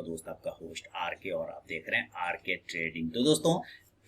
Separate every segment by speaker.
Speaker 1: दोस्त आपका host R K और आप देख रहे हैं आरके ट्रेडिंग। तो दोस्तों,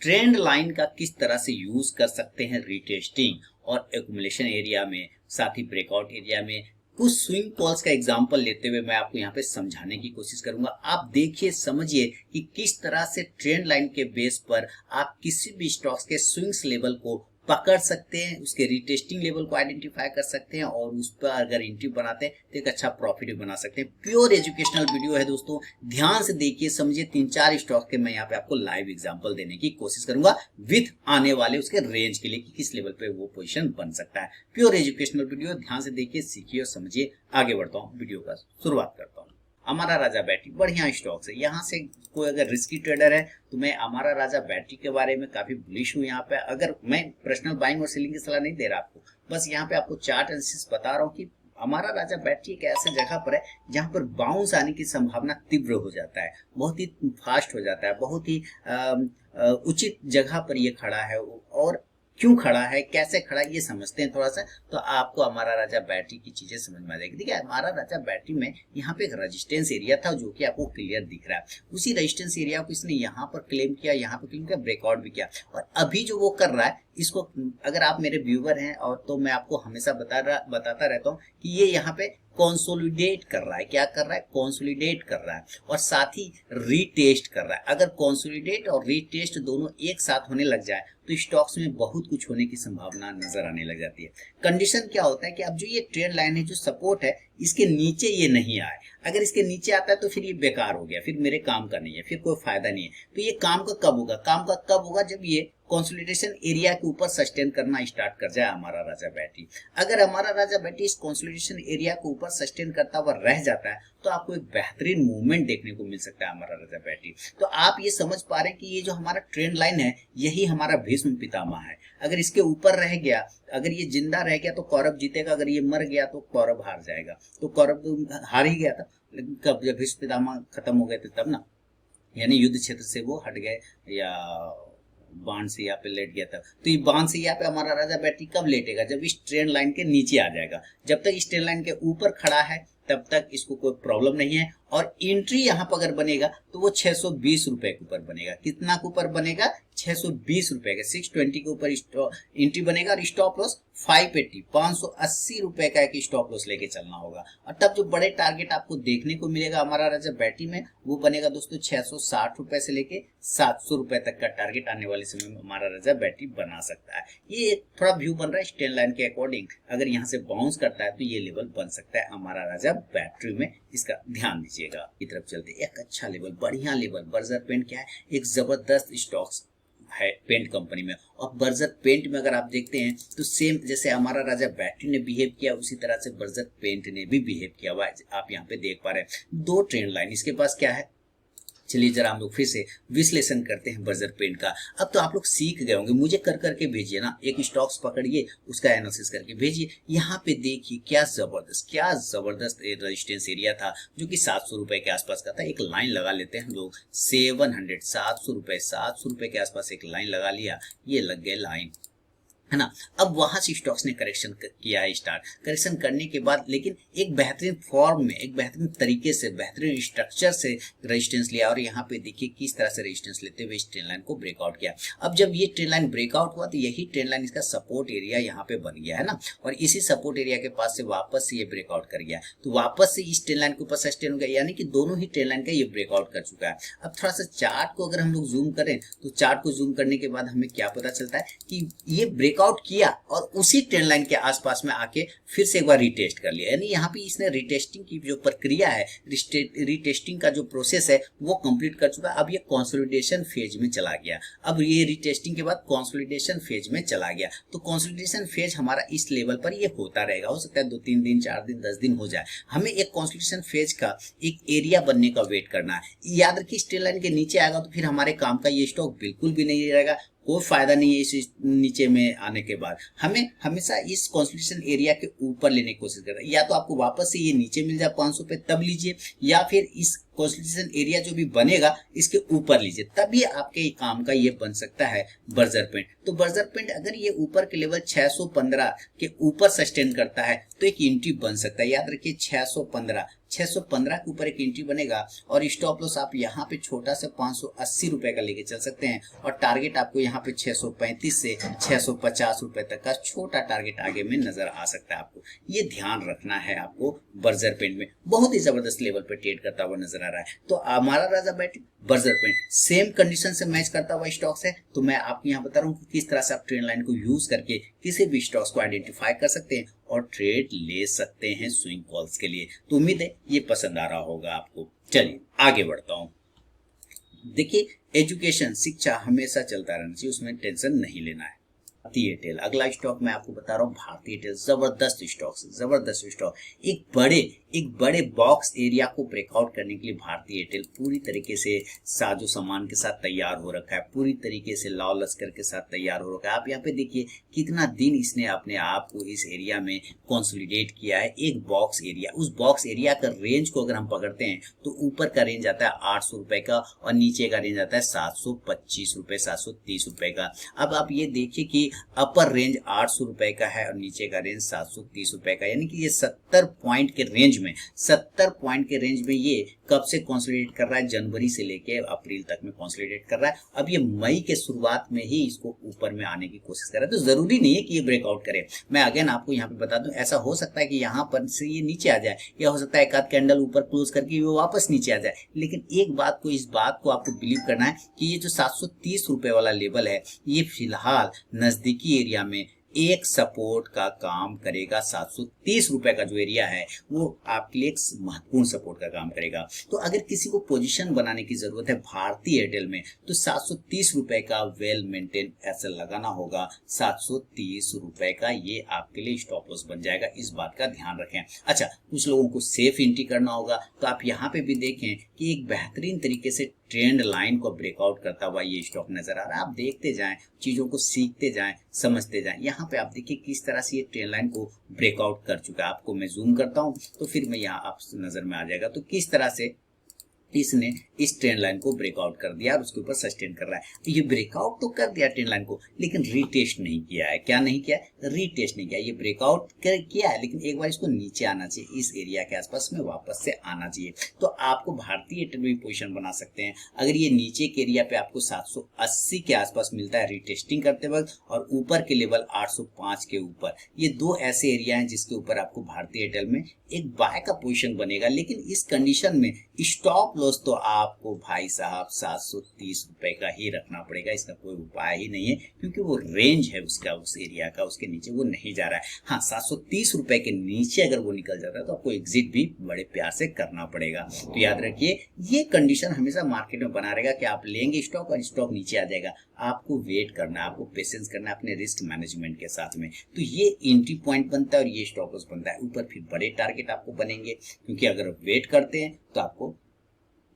Speaker 1: ट्रेंड लाइन का किस तरह से यूज कर सकते हैं रीटेस्टिंग और एक्यूमुलेशन एरिया में, साथ ही ब्रेकआउट एरिया में, कुछ स्विंग कॉल्स का एग्जांपल लेते हुए मैं आपको यहाँ पे समझाने की कोशिश करूंगा। आप देखिए, समझिए कि किस तरह से ट्रेंड लाइन के बेस पर आप किसी भी स्टॉक्स के स्विंग्स लेवल को पकड़ सकते हैं, उसके रिटेस्टिंग लेवल को आइडेंटिफाई कर सकते हैं और उस पर अगर एंट्री बनाते हैं तो एक अच्छा प्रॉफिट भी बना सकते हैं। प्योर एजुकेशनल वीडियो है दोस्तों, ध्यान से देखिए, समझिए। 3-4 स्टॉक के मैं यहाँ पे आपको लाइव एग्जांपल देने की कोशिश करूंगा विथ आने वाले उसके रेंज के लिए कि किस लेवल पे वो पोजीशन बन सकता है। प्योर एजुकेशनल वीडियो, ध्यान से देखिए, सीखिए और समझिए। आगे बढ़ता हूँ, वीडियो का शुरुआत करता हूँ। अमारा राजा बैटरी बढ़िया स्टॉक है। यहाँ से कोई अगर रिस्की ट्रेडर है तो मैं अमारा राजा बैटरी के बारे में काफी बुलिश हूँ। यहाँ पे अगर मैं पर्सनल बाइंग और सेलिंग की सलाह नहीं दे रहा आपको, बस यहाँ पे आपको चार्ट एनालिसिस बता रहा हूँ कि अमारा राजा बैटरी एक ऐसे जगह पर है जहाँ पर बाउंस आने की संभावना तीव्र हो जाता है, बहुत ही फास्ट हो जाता है, बहुत ही उचित जगह पर ये खड़ा है। और क्यों खड़ा है, कैसे खड़ा है, ये समझते हैं थोड़ा सा, तो आपको हमारा राजा बैटरी की चीजें समझ में आ जाएगी। देखिए, हमारा राजा बैटरी में यहाँ पे एक रेजिस्टेंस एरिया था जो कि आपको क्लियर दिख रहा है। उसी रेजिस्टेंस एरिया को इसने यहाँ पर क्लेम किया, यहाँ पर क्लेम किया, ब्रेकआउट भी किया। और अभी जो वो कर रहा है, इसको अगर आप मेरे व्यूवर हैं और तो मैं आपको हमेशा बताता रहता हूँ कि ये यहाँ पे कंसोलिडेट कर रहा है। क्या कर रहा है? कंसोलिडेट कर रहा है और साथ ही रीटेस्ट कर रहा है। अगर कंसोलिडेट और रीटेस्ट दोनों एक साथ होने लग जाए तो स्टॉक्स में बहुत कुछ होने की संभावना नजर आने लग जाती है। कंडीशन क्या होता है कि अब जो ये ट्रेंड लाइन है, जो सपोर्ट है, इसके नीचे ये नहीं आए। अगर इसके नीचे आता है तो फिर ये बेकार हो गया, फिर मेरे काम का नहीं है, फिर कोई फायदा नहीं है। तो ये काम का कब होगा? काम का कब होगा? जब ये कंसोलिडेशन एरिया के ऊपर सस्टेन करना स्टार्ट कर जाए हमारा राजा बैटरी। अगर हमारा राजा बैटरी इस कंसोलिडेशन एरिया के ऊपर सस्टेन करता हुआ रह जाता है तो आपको एक बेहतरीन मूवमेंट देखने को मिल सकता है हमारा राजा बैटरी। तो आप ये समझ पा रहे हैं कि ये जो हमारा ट्रेंड लाइन है, यही हमारा भीष्म पितामह है। अगर इसके ऊपर रह गया, अगर ये जिंदा रह गया तो कौरव जीतेगा, अगर ये मर गया तो कौरव हार जाएगा। तो कौरव तो हार ही गया था, लेकिन कब? जब भीष्म पितामह खत्म हो गए थे तब ना, यानी युद्ध क्षेत्र से वो हट गए या बाण से यहाँ पे लेट गया था। तो ये बाण से यहाँ पे हमारा राजा बैटरी कब लेटेगा? जब इस ट्रेंड लाइन के नीचे आ जाएगा। जब तक इस ट्रेंड लाइन के ऊपर खड़ा है तब तक इसको कोई प्रॉब्लम नहीं है। और एंट्री यहाँ पर अगर बनेगा तो वो 620 रुपए के ऊपर बनेगा। कितना के ऊपर बनेगा? 620 रुपए का, 620 के ऊपर एंट्री बनेगा और स्टॉप लॉस 580, 580 रुपए का एक स्टॉप लॉस लेके चलना होगा। और तब जो बड़े टारगेट आपको देखने को मिलेगा हमारा राजा बैटरी में, वो बनेगा दोस्तों 660 रुपए से लेके 700 रुपए तक का टारगेट आने वाले समय में हमारा राजा बैटरी बना सकता है। ये थोड़ा व्यू बन रहा है स्ट्रेंड लाइन के अकॉर्डिंग। अगर यहाँ से बाउंस करता है तो ये लेवल बन सकता है हमारा राजा बैटरी में, इसका ध्यान दीजिएगा। की तरफ चलते, एक अच्छा लेवल, बढ़िया लेवल। बर्जर पेंट क्या है? एक जबरदस्त स्टॉक्स है पेंट कंपनी में। और बर्जर पेंट में अगर आप देखते हैं तो सेम जैसे हमारा राजा बैटरी ने बिहेव किया, उसी तरह से बर्जर पेंट ने भी बिहेव किया हुआ है। आप यहाँ पे देख पा रहे हैं दो ट्रेंड लाइन इसके पास क्या है। चलिए जरा हम लोग फिर से विश्लेषण करते हैं बर्जर पेंट का। अब तो आप लोग सीख गए होंगे, मुझे कर करके भेजिए ना, एक स्टॉक्स पकड़िए, उसका एनालिसिस करके भेजिए। यहाँ पे देखिए क्या जबरदस्त रेजिस्टेंस एरिया था जो कि 700 रुपए के आसपास का था। एक लाइन लगा लेते हैं हम लोग, 700 रुपए के आसपास एक लाइन लगा लिया, ये लग गए लाइन, है ना। अब वहां से स्टॉक्स ने करेक्शन किया है स्टार्ट। करेक्शन करने के बाद लेकिन एक बेहतरीन फॉर्म में, एक बेहतरीन तरीके से, बेहतरीन स्ट्रक्चर से रेजिस्टेंस लिया। और यहाँ पे देखिए किस तरह से रेजिस्टेंस लेते हुए इस ट्रेंड लाइन को ब्रेकआउट किया। अब जब ये ट्रेंड लाइन ब्रेकआउट हुआ तो यही ट्रेंड लाइन इसका सपोर्ट एरिया यहाँ पे बन गया, है ना। और इसी सपोर्ट एरिया के पास से वापस से ये ब्रेकआउट कर गया, तो वापस से इस ट्रेंड लाइन के ऊपर सस्टेन हो गया, यानी कि दोनों ही ट्रेंड लाइन का ये ब्रेकआउट कर चुका है। अब थोड़ा सा चार्ट को अगर हम लोग जूम करें तो चार्ट को जूम करने के बाद हमें क्या पता चलता है कि ये ब्रेकआउट किया और उसी ट्रेंड लाइन के आसपास में आके फिर से एक बार रिटेस्ट कर लिया। यानी यहाँ पे इसने रिटेस्टिंग की जो प्रक्रिया है, रिटेस्टिंग का जो प्रोसेस है वो कंप्लीट कर चुका है। अब ये कंसोलिडेशन फेज में चला गया। अब ये रिटेस्टिंग के बाद कंसोलिडेशन फेज में चला गया। तो कंसोलिडेशन फेज हमारा इस लेवल पर ये होता रहेगा। हो सकता है 2-3 दिन, 4 दिन, 10 दिन हो जाए। हमें एक कंसोलिडेशन फेज का एक एरिया बनने का वेट करना है। याद रखिए, इस ट्रेंड लाइन के नीचे आएगा तो फिर हमारे काम का ये स्टॉक बिल्कुल भी नहीं रहेगा, कोई फायदा नहीं है इस नीचे में आने के बाद। हमें हमेशा इस कंसोलिडेशन एरिया के ऊपर लेने की कोशिश करना है। या तो आपको वापस से ये नीचे मिल जाए 500 पे, तब लीजिए, या फिर इस कंसोलिडेशन एरिया जो भी बनेगा इसके ऊपर लीजिए, तभी आपके काम का ये बन सकता है बर्जर पॉइंट। तो बर्जर पॉइंट अगर ये ऊपर के लेवल 615 के ऊपर सस्टेन करता है तो एक एंट्री बन सकता है। याद रखिए 615 के ऊपर एक एंट्री बनेगा और स्टॉप लॉस आप यहाँ पे छोटा सा 580 रुपए का लेके चल सकते हैं और टारगेट आपको यहाँ पे 635 से 650 रुपए तक का छोटा टारगेट आगे में नजर आ सकता है। आपको ये ध्यान रखना है। आपको बर्जर पॉइंट में बहुत ही जबरदस्त लेवल पर ट्रेड करता हुआ नजर आ रहा है। तो हमारा राजा बैटिंग बर्जर पॉइंट सेम कंडीशन से मैच करता हुआ स्टॉक्स है। तो मैं आपको यहाँ बता रहा हूँ कि किस तरह से आप ट्रेंड लाइन को यूज करके किसी भी स्टॉक्स को आइडेंटिफाई कर सकते हैं और ट्रेड ले सकते हैं स्विंग कॉल्स के लिए। तो उम्मीद है ये पसंद आ रहा होगा आपको। चलिए आगे बढ़ता हूँ। देखिए एजुकेशन शिक्षा हमेशा चलता रहना चाहिए, उसमें टेंशन नहीं लेना है। भारतीय एयरटेल अगला स्टॉक मैं आपको बता रहा हूँ। भारतीय एयरटेल जबरदस्त स्टॉक। एक बड़े बॉक्स एरिया को ब्रेकआउट करने के लिए भारतीय एयरटेल पूरी तरीके से साजो सामान के साथ तैयार हो रखा है, पूरी तरीके से लाव लश्कर के साथ तैयार हो रखा है। आप यहाँ पे देखिए कितना दिन इसने अपने आप को इस एरिया में कंसोलिडेट किया है। एक बॉक्स एरिया, उस बॉक्स एरिया का रेंज को अगर हम पकड़ते हैं तो ऊपर का रेंज आता है 800 रुपए का और नीचे का रेंज आता है 725 रुपए 730 रुपए का। अब आप ये देखिए कि अपर रेंज 800 रुपए का है और नीचे का रेंज 730 रुपए का, यानी कि ये 70 पॉइंट के रेंज में ये कब से कंसोलिडेट कर रहा है? जनवरी से लेके अप्रैल तक में कंसोलिडेट कर रहा है। अब ये मई के शुरुआत में ही इसको ऊपर में आने की कोशिश कर रहा है। तो जरूरी नहीं है कि ये ब्रेकआउट करे। मैं अगेन आपको यहाँ पे बता दूं, ऐसा हो सकता है कि यहाँ पर से ये नीचे आ जाए, या हो सकता है एक आध कैंडल ऊपर क्लोज करके वो वापस नीचे आ जाए। लेकिन एक बात को, इस बात को आपको बिलीव करना है कि ये जो 730 रुपए वाला लेवल है ये फिलहाल नजदीकी एरिया में एक सपोर्ट का काम करेगा। 730 रुपए का जो एरिया है वो आपके लिए एक महत्वपूर्ण सपोर्ट का काम करेगा। तो अगर किसी को पोजीशन बनाने की जरूरत है भारतीय एयरटेल में तो 730 रुपए का वेल मेंटेन एसएल लगाना होगा। 730 रुपए का ये आपके लिए स्टॉप लॉस बन जाएगा, इस बात का ध्यान रखें। अच्छा, कुछ लोगों को सेफ एंट्री करना होगा, तो आप यहाँ पे भी देखें कि एक बेहतरीन तरीके से ट्रेंड लाइन को ब्रेकआउट करता हुआ ये स्टॉक नजर आ रहा है। आप देखते जाएं, चीजों को सीखते जाएं, समझते जाएं। यहाँ पे आप देखिए किस तरह से ये ट्रेंड लाइन को ब्रेकआउट कर चुका है। आपको मैं जूम करता हूं तो फिर मैं यहाँ आप नजर में आ जाएगा तो किस तरह से इसने इस ट्रेंड लाइन को ब्रेकआउट कर दिया और उसके ऊपर सस्टेन कर रहा है। तो ये ब्रेकआउट तो कर दिया ट्रेंड लाइन को, लेकिन रीटेस्ट नहीं किया है। क्या नहीं किया? रीटेस्ट नहीं किया। ये ब्रेकआउट किया है, लेकिन एक बार इसको नीचे आना चाहिए, इस एरिया के आसपास में वापस से आना चाहिए। तो आपको भारतीय एयरटेल में पोजीशन बना सकते हैं। अगर ये नीचे के एरिया पे आपको 780 के आसपास मिलता है रीटेस्टिंग करते वक्त, और ऊपर के लेवल 805 के ऊपर, ये दो ऐसे एरिया हैं जिसके ऊपर आपको भारतीय एयरटेल में एक बाय का पोजीशन बनेगा। लेकिन इस कंडीशन में स्टॉप लॉस तो आपको भाई साहब 730 रुपए का ही रखना पड़ेगा। इसका कोई उपाय ही नहीं है, क्योंकि वो रेंज है उसका, उस एरिया का, उसके नीचे वो नहीं जा रहा है। हाँ, 730 रुपए के नीचे अगर वो निकल जाता है तो आपको एग्जिट भी बड़े प्यार से करना पड़ेगा। तो याद रखिए ये कंडीशन हमेशा मार्केट में बना रहेगा कि आप लेंगे स्टॉक और स्टॉक नीचे आ जाएगा। आपको वेट करना है, आपको पेशेंस करना है अपने रिस्क मैनेजमेंट के साथ में। तो ये एंट्री पॉइंट बनता है और ये स्टॉप लॉस बनता है। ऊपर फिर बड़े टारगेट आपको बनेंगे, क्योंकि अगर वेट करते हैं तो आपको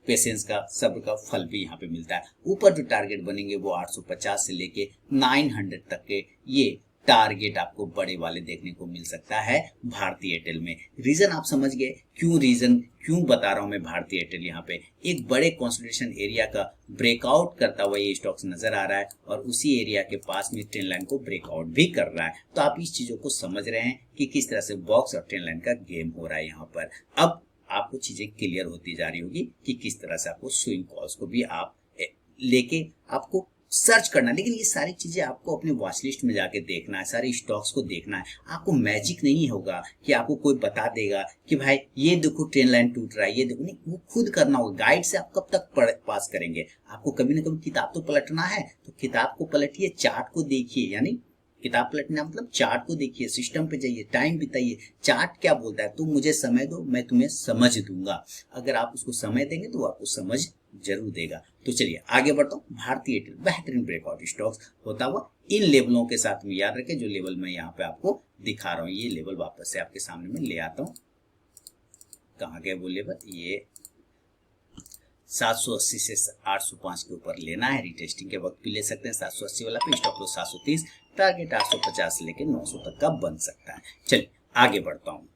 Speaker 1: पेशेंस का, सब्र का फल भी यहाँ पे मिलता है। ऊपर जो टारगेट बनेंगे वो 850 से लेके 900 तक के ये टारगेट आपको बड़े वाले देखने को मिल सकता है भारतीय एयरटेल में। रीजन आप समझ गए क्यों बता रहा हूं मैं। भारतीय एयरटेल यहाँ पे एक बड़े कंसोलिडेशन एरिया का ब्रेकआउट करता हुआ ये स्टॉक्स नजर आ रहा है और उसी एरिया के पास में ट्रेंड लाइन को ब्रेकआउट भी कर रहा है। तो आप इस चीजों को समझ रहे हैं कि किस तरह से बॉक्स और ट्रेंड लाइन का गेम हो रहा है यहाँ पर। अब आपको चीजें क्लियर होती जा रही होगी कि किस तरह से आपको स्विंग कॉल्स को भी आप लेके आपको सर्च करना। लेकिन ये सारी चीजें आपको अपने वॉच लिस्ट में जाके देखना है, सारे स्टॉक्स को देखना है। आपको मैजिक नहीं होगा कि आपको कोई बता देगा कि भाई ये देखो ट्रेंड लाइन टूट रहा है, ये देखो, नहीं, वो खुद करना होगा। गाइड से आप कब तक पास करेंगे? आपको कभी ना कभी किताब तो पलटना है, तो किताब को पलटिए, चार्ट को देखिए। यानी किताब पलटना मतलब चार्ट को देखिए, सिस्टम पे जाइए, टाइम बिताइए। चार्ट क्या बोलता है? तुम मुझे समय दो, मैं तुम्हें समझ दूंगा। अगर आप उसको समय देंगे तो वो आपको समझ जरूर देगा। तो चलिए आगे बढ़ता हूँ। भारतीय एयरटेल बेहतरीन ब्रेकआउट स्टॉक्स होता हुआ इन लेवलों के साथ में, याद रखें जो लेवल मैं यहाँ पे आपको दिखा रहा हूँ, ये लेवल वापस से आपके सामने में ले आता हूँ। कहाँ गए वो लेवल? ये 780 से 805 के ऊपर लेना है। रिटेस्टिंग के वक्त भी ले सकते हैं 780 वाला पे, स्टॉप लॉस 730, टारगेट 850 से लेकर 900 तक का बन सकता है। चलिए आगे बढ़ता हूँ।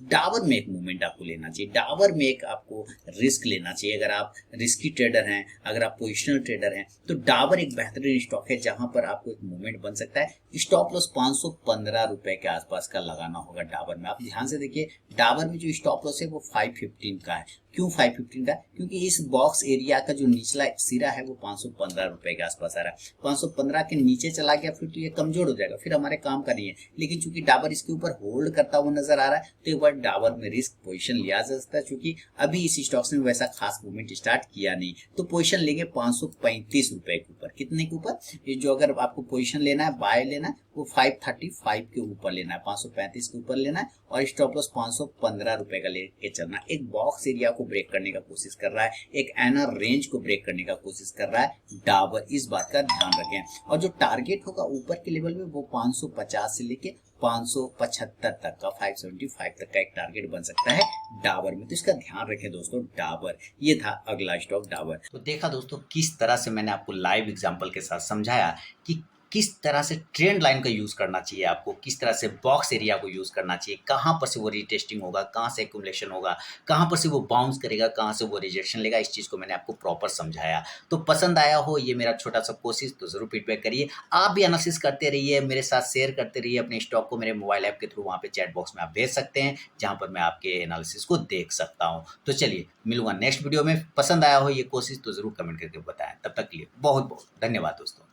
Speaker 1: डाबर में एक मूवमेंट आपको लेना चाहिए, डाबर में एक आपको रिस्क लेना चाहिए। अगर आप रिस्की ट्रेडर हैं, अगर आप पोजिशनल ट्रेडर हैं, तो डाबर एक बेहतरीन स्टॉक है जहां पर आपको एक मूवमेंट बन सकता है। स्टॉप लॉस 515 रुपए के आसपास का लगाना होगा डाबर में। आप ध्यान से देखिए, डाबर में जो स्टॉप लॉस है वो 515 का है। क्यों 515 का? क्योंकि इस बॉक्स एरिया का जो निचला सिरा है वो 515 रुपए के आसपास आ रहा है। 515 के नीचे चला गया फिर तो ये कमजोर हो जाएगा, फिर हमारे काम का नहीं है। लेकिन चूंकि डाबर इसके ऊपर होल्ड करता हुआ नजर आ रहा है, तो एक बार डाबर में रिस्क पोजीशन लिया जा सकता है। चूंकि अभी इस स्टॉक्स में वैसा खास मूवमेंट स्टार्ट किया नहीं, तो पोजीशन लेंगे 535 रुपए के ऊपर। कितने के ऊपर? ये जो अगर आपको पोजीशन लेना है, बाय लेना है, वो 535 के ऊपर लेना है, 535 के ऊपर लेना है, और स्टॉप लॉस 515 रुपए का लेके चलना। एक बॉक्स एरिया को ब्रेक करने का कोशिश कर रहा है, एक एनआर रेंज को ब्रेक करने का कोशिश कर रहा है डाबर, इस बात का ध्यान रखें। और जो टारगेट होगा ऊपर के लेवल में वो 550 से लेके 575 तक का, 575 तक का एक टारगेट बन सकता है डाबर में, तो इसका ध्यान रखें दोस्तों। डाबर, ये था अगला स्टॉक डाबर। तो देखा दोस्तों किस तरह से मैंने आपको लाइव एग्जांपल के साथ समझाया कि किस तरह से ट्रेंड लाइन का यूज करना चाहिए आपको, किस तरह से बॉक्स एरिया को यूज करना चाहिए, कहां पर से वो रीटेस्टिंग होगा, कहां से एक्यूमुलेशन होगा, कहां पर से वो बाउंस करेगा, कहां से वो रिजेक्शन लेगा। इस चीज को मैंने आपको प्रॉपर समझाया। तो पसंद आया हो ये मेरा छोटा सा कोशिश, तो जरूर फीडबैक करिए। आप भी एनालिसिस करते रहिए, मेरे साथ शेयर करते रहिए अपने स्टॉक को। मेरे मोबाइल ऐप के थ्रू वहां पे चैट बॉक्स में आप भेज सकते हैं, जहां पर मैं आपके एनालिसिस को देख सकता हूं। तो चलिए मिलूंगा नेक्स्ट वीडियो में। पसंद आया हो ये कोशिश तो जरूर कमेंट करके बताएं। तब तक के लिए बहुत बहुत धन्यवाद दोस्तों।